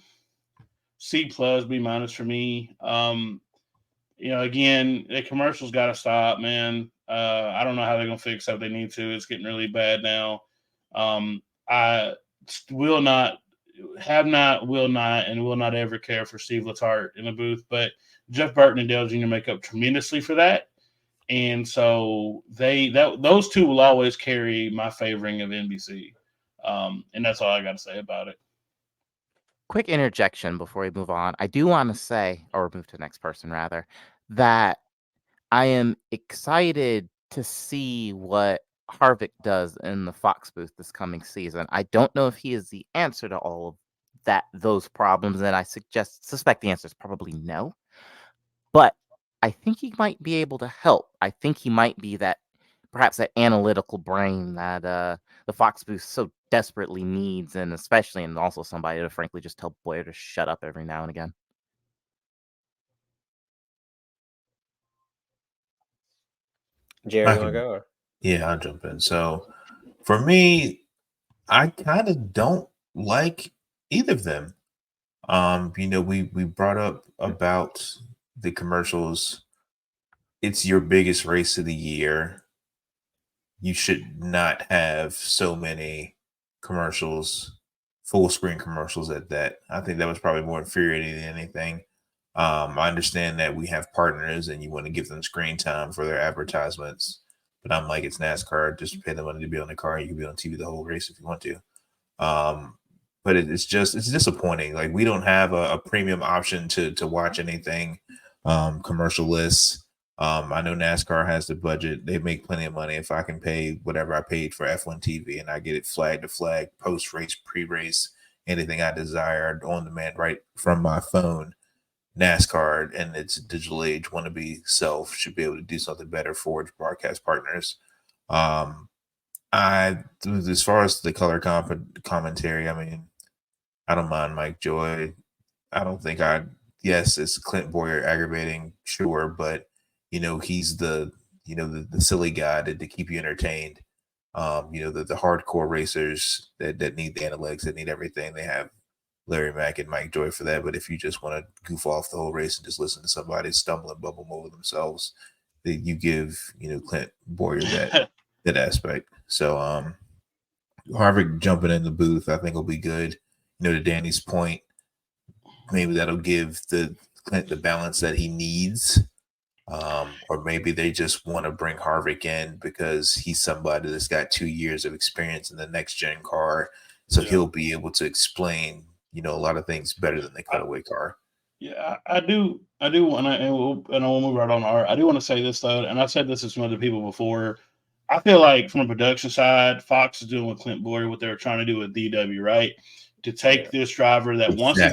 Speaker 1: C plus, B minus for me. Again, the commercials got to stop, man. I don't know how they're gonna fix that if they need to. It's getting really bad now. I will not, have not, will not, and will not ever care for Steve Letarte in the booth. But Jeff Burton and Dale Jr. make up tremendously for that, and so those two will always carry my favoring of NBC. And that's all I got to say about it.
Speaker 4: Quick interjection before we move on. I do want to say, or move to the next person rather, that I am excited to see what Harvick does in the Fox booth this coming season. I don't know if he is the answer to all of those problems, and I suspect the answer is probably no. But I think he might be able to help. I think he might be perhaps that analytical brain that the Fox booth so desperately needs, and also somebody to frankly just tell Boyer to shut up every now and again.
Speaker 2: Jerry, you want to go? Or?
Speaker 3: Yeah, I'll jump in. So for me, I kind of don't like either of them. We brought up about the commercials. It's your biggest race of the year. You should not have so many commercials, full screen commercials at that. I think that was probably more infuriating than anything. I understand that we have partners and you want to give them screen time for their advertisements, but I'm like, it's NASCAR. Just pay the money to be on the car. You can be on TV the whole race if you want to. But it's disappointing. Like, we don't have a premium option to watch anything commercial-less. I know NASCAR has the budget. They make plenty of money. If I can pay whatever I paid for F1 TV and I get it flag to flag, post-race, pre-race, anything I desire on demand right from my phone, NASCAR and its digital age wannabe self should be able to do something better for its broadcast partners. As far as the color commentary, I mean, I don't mind Mike Joy. I don't think yes, it's Clint Boyer aggravating, sure, but he's the silly guy to keep you entertained. The hardcore racers that need the analytics, that need everything, they have Larry Mack and Mike Joy for that. But if you just want to goof off the whole race and just listen to somebody stumble and bubble over themselves, that you give Clint Boyer that aspect. So Harvick jumping in the booth, I think will be good. To Danny's point, maybe that'll give Clint the balance that he needs. Or maybe they just want to bring Harvick in because he's somebody that's got 2 years of experience in the next gen car. So he'll be able to explain, a lot of things better than the cutaway car.
Speaker 1: Yeah, I do want to, and we'll move right on. I do want to say this though, and I've said this to some other people before. I feel like from a production side, Fox is doing with Clint Boyer what they were trying to do with DW, right? To take this driver that wants to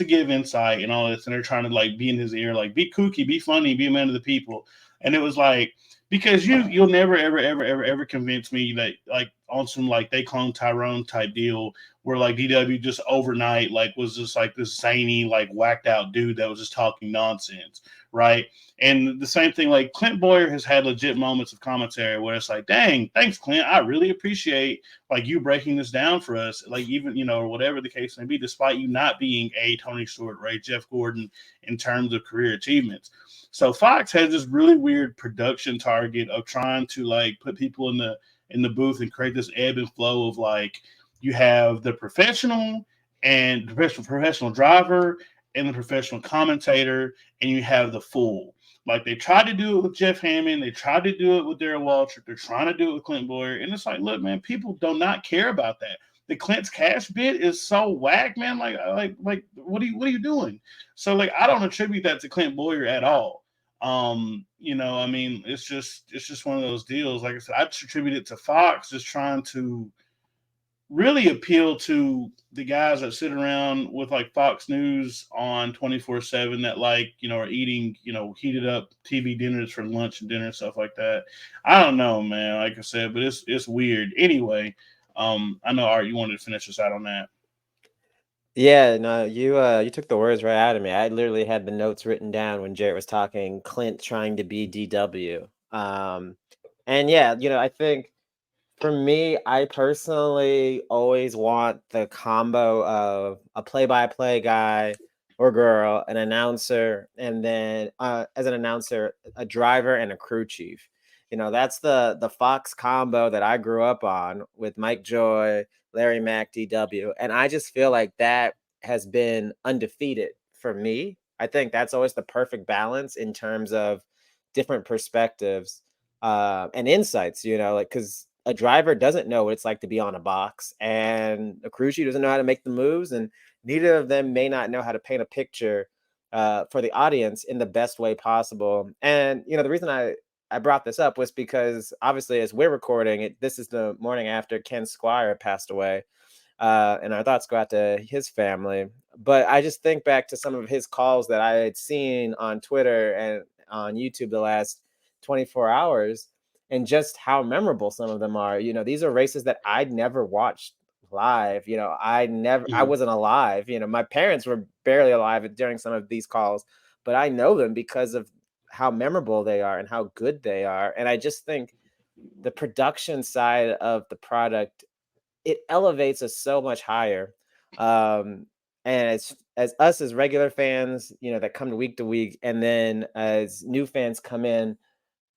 Speaker 1: give insight and all this, and they're trying to like be in his ear, like be kooky, be funny, be a man of the people. And it was like, because you'll never ever convince me that like on some like they clone Tyrone type deal where like DW just overnight like was just like this zany like whacked out dude that was just talking nonsense, right? And the same thing, like Clint Boyer has had legit moments of commentary where it's like, dang, thanks, Clint. I really appreciate like you breaking this down for us, like even, or whatever the case may be, despite you not being a Tony Stewart, right, Jeff Gordon in terms of career achievements. So Fox has this really weird production target of trying to like put people in the booth and create this ebb and flow of like you have the professional and professional driver and the professional commentator, and you have the fool. Like they tried to do it with Jeff Hammond, they tried to do it with Darrell Waltrip, they're trying to do it with Clint Boyer, and it's like, look, man, people do not care about that. The Clint's cash bit is so whack, man. Like, what are you doing? So, like, I don't attribute that to Clint Boyer at all. I mean, it's just one of those deals. Like I said, I attribute it to Fox just trying to really appeal to the guys that sit around with like Fox News on 24/7 that like, are eating, heated up TV dinners for lunch and dinner, stuff like that. I don't know, man. Like I said, but it's weird. Anyway, I know Art, you wanted to finish us out on that.
Speaker 2: Yeah, no, you took the words right out of me. I literally had the notes written down when Jarrett was talking Clint trying to be DW. And yeah, I think for me, I personally always want the combo of a play-by-play guy or girl, an announcer, and then as an announcer, a driver and a crew chief. That's the Fox combo that I grew up on with Mike Joy, Larry Mack, DW, and I just feel like that has been undefeated for me. I think that's always the perfect balance in terms of different perspectives and insights. Like because a driver doesn't know what it's like to be on a box, and a crew chief doesn't know how to make the moves, and neither of them may not know how to paint a picture for the audience in the best way possible. And the reason I brought this up was because obviously as we're recording it, this is the morning after Ken Squire passed away, and our thoughts go out to his family. But I just think back to some of his calls that I had seen on Twitter and on YouTube the last 24 hours, and just how memorable some of them are. These are races that I'd never watched live. I wasn't alive. My parents were barely alive during some of these calls, but I know them because of how memorable they are and how good they are. And I just think the production side of the product, it elevates us so much higher. And as us as regular fans, that come week to week, and then as new fans come in,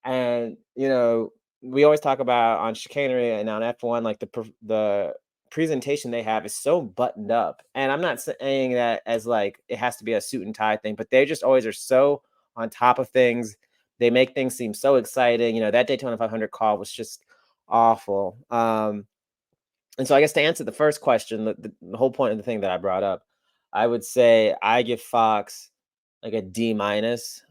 Speaker 2: and we always talk about on Chicanery and on F1, like the presentation they have is so buttoned up. And I'm not saying that as like it has to be a suit and tie thing, but they just always are so on top of things. They make things seem so exciting. That Daytona 500 call was just awful. And so I guess to answer the first question, the whole point of the thing that I brought up, I would say I give Fox like a D minus.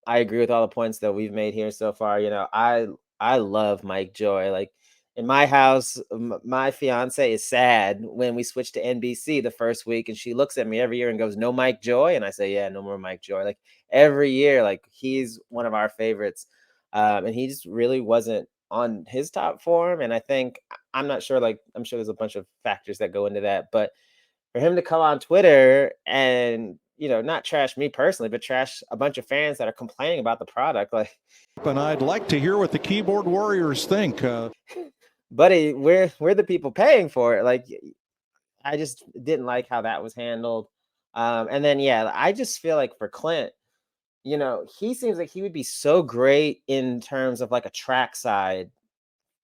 Speaker 2: I agree with all the points that we've made here so far. I love Mike Joy. Like in my house, my fiance is sad when we switch to NBC the first week, and she looks at me every year and goes, "No Mike Joy," and I say, "Yeah, no more Mike Joy." Like every year, like he's one of our favorites, and he just really wasn't on his top form. And I think I'm not sure. Like I'm sure there's a bunch of factors that go into that, but for him to come on Twitter and not trash me personally, but trash a bunch of fans that are complaining about the product, like.
Speaker 5: And I'd like to hear what the keyboard warriors think.
Speaker 2: Buddy, we're the people paying for it. Like, I just didn't like how that was handled. And then I just feel like for Clint, he seems like he would be so great in terms of like a trackside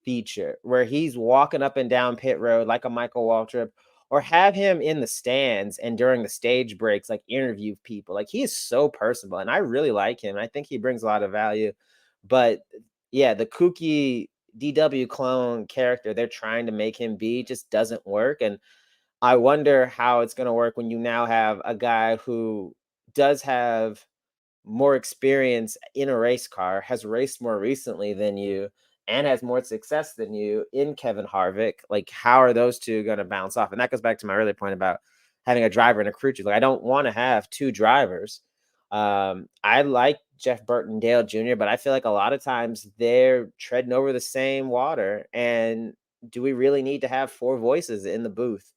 Speaker 2: feature where he's walking up and down pit road like a Michael Waltrip, or have him in the stands and during the stage breaks, like interview people. Like he is so personable, and I really like him. I think he brings a lot of value. But the kooky DW clone character they're trying to make him be just doesn't work. And I wonder how it's going to work when you now have a guy who does have more experience in a race car, has raced more recently than you, and has more success than you in Kevin Harvick. Like, how are those two going to bounce off? And that goes back to my earlier point about having a driver and a crew chief. Like, I don't want to have two drivers. I like Jeff Burton, Dale Jr., but I feel like a lot of times they're treading over the same water. And do we really need to have four voices in the booth?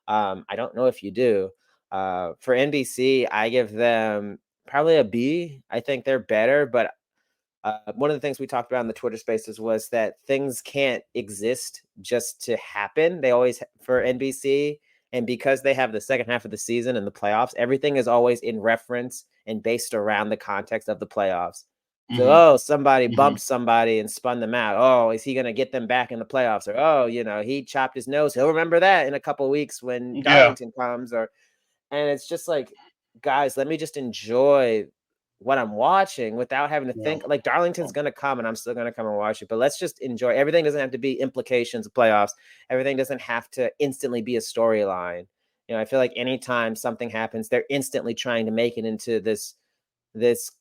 Speaker 2: I don't know if you do. For NBC, I give them probably a B. I think they're better, but one of the things we talked about in the Twitter Spaces was that things can't exist just to happen. They always, for NBC, and because they have the second half of the season and the playoffs, everything is always in reference and based around the context of the playoffs. So, somebody bumped somebody and spun them out. Oh, is he going to get them back in the playoffs? Or, oh, he chopped his nose. He'll remember that in a couple of weeks when Darlington comes. And it's just like, guys, let me just enjoy what I'm watching without having to think. Like, Darlington's going to come and I'm still going to come and watch it. But let's just enjoy. Everything doesn't have to be implications of playoffs. Everything doesn't have to instantly be a storyline. I feel like anytime something happens, they're instantly trying to make it into this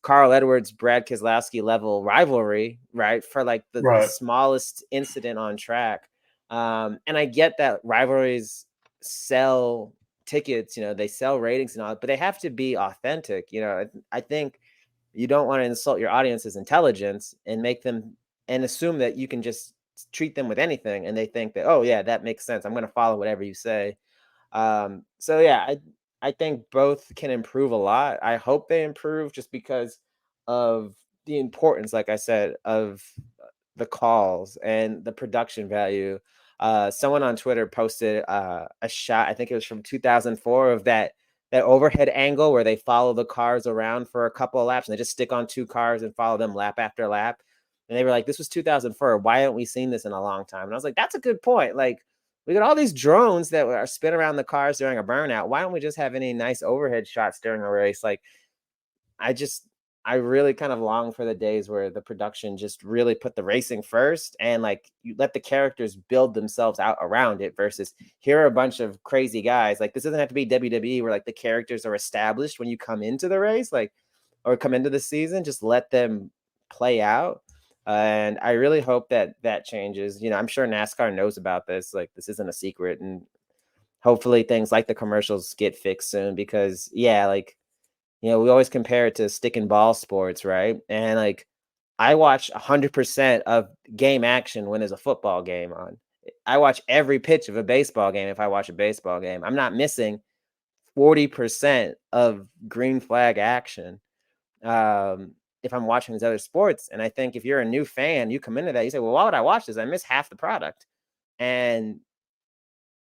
Speaker 2: Carl Edwards, Brad Keselowski level rivalry, right? For like the smallest incident on track. And I get that rivalries sell tickets, they sell ratings and all, but they have to be authentic. I think you don't want to insult your audience's intelligence and make them and assume that you can just treat them with anything. And they think that, oh yeah, that makes sense. I'm going to follow whatever you say. So yeah, I think both can improve a lot. I hope they improve just because of the importance, like I said, of the calls and the production value. Someone on Twitter posted a shot, I think it was from 2004, of that overhead angle where they follow the cars around for a couple of laps and they just stick on two cars and follow them lap after lap. And they were like, this was 2004. Why haven't we seen this in a long time? And I was like, that's a good point. Like, we got all these drones that are spin around the cars during a burnout. Why don't we just have any nice overhead shots during a race? Like, I really kind of long for the days where the production just really put the racing first and like you let the characters build themselves out around it versus here are a bunch of crazy guys. Like, this doesn't have to be WWE where like the characters are established when you come into the race, like, or come into the season. Just let them play out. And I really hope that changes. I'm sure NASCAR knows about this. Like, this isn't a secret. And hopefully things like the commercials get fixed soon because, yeah, like, we always compare it to stick and ball sports, right? And like, I watch 100% of game action when there's a football game on. I watch every pitch of a baseball game if I watch a baseball game. I'm not missing 40% of green flag action. If I'm watching these other sports. And I think if you're a new fan, you come into that, you say, well, why would I watch this? I miss half the product. And,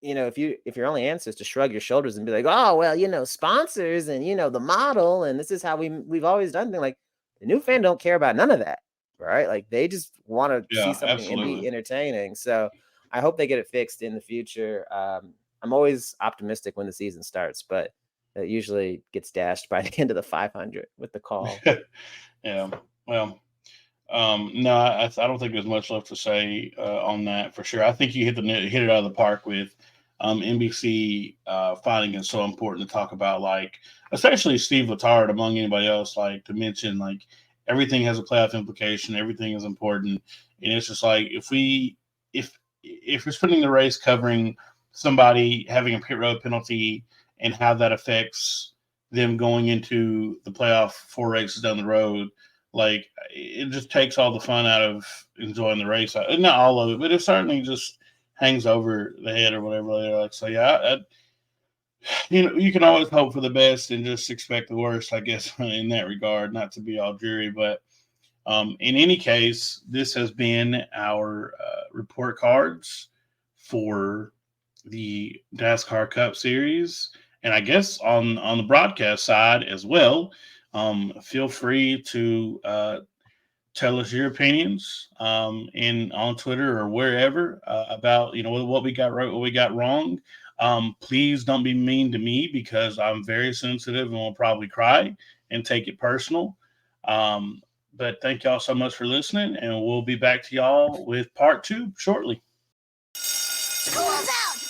Speaker 2: if your only answer is to shrug your shoulders and be like, oh, well, sponsors and, the model, and this is how we've always done things, like, the new fan don't care about none of that, right? Like, they just want to see something and be entertaining. So I hope they get it fixed in the future. I'm always optimistic when the season starts, but it usually gets dashed by the end of the 500 with the call.
Speaker 1: Yeah. Well, no, I don't think there's much left to say on that for sure. I think you hit it out of the park with NBC finding it so important to talk about, like, especially Steve Letarte among anybody else, like, to mention, like, everything has a playoff implication. Everything is important. And it's just like, if we're spending the race covering somebody having a pit road penalty and how that affects them going into the playoff 4 races down the road, like, it just takes all the fun out of enjoying the race. Not all of it, but it certainly just hangs over the head or whatever they're like. So yeah, you can always hope for the best and just expect the worst, I guess, in that regard, not to be all dreary. But in any case, this has been our report cards for the NASCAR Cup Series. And I guess on the broadcast side as well, feel free to tell us your opinions on Twitter or wherever about what we got right, what we got wrong. Please don't be mean to me because I'm very sensitive and will probably cry and take it personal. But thank y'all so much for listening, and we'll be back to y'all with part 2 shortly.
Speaker 6: School's out!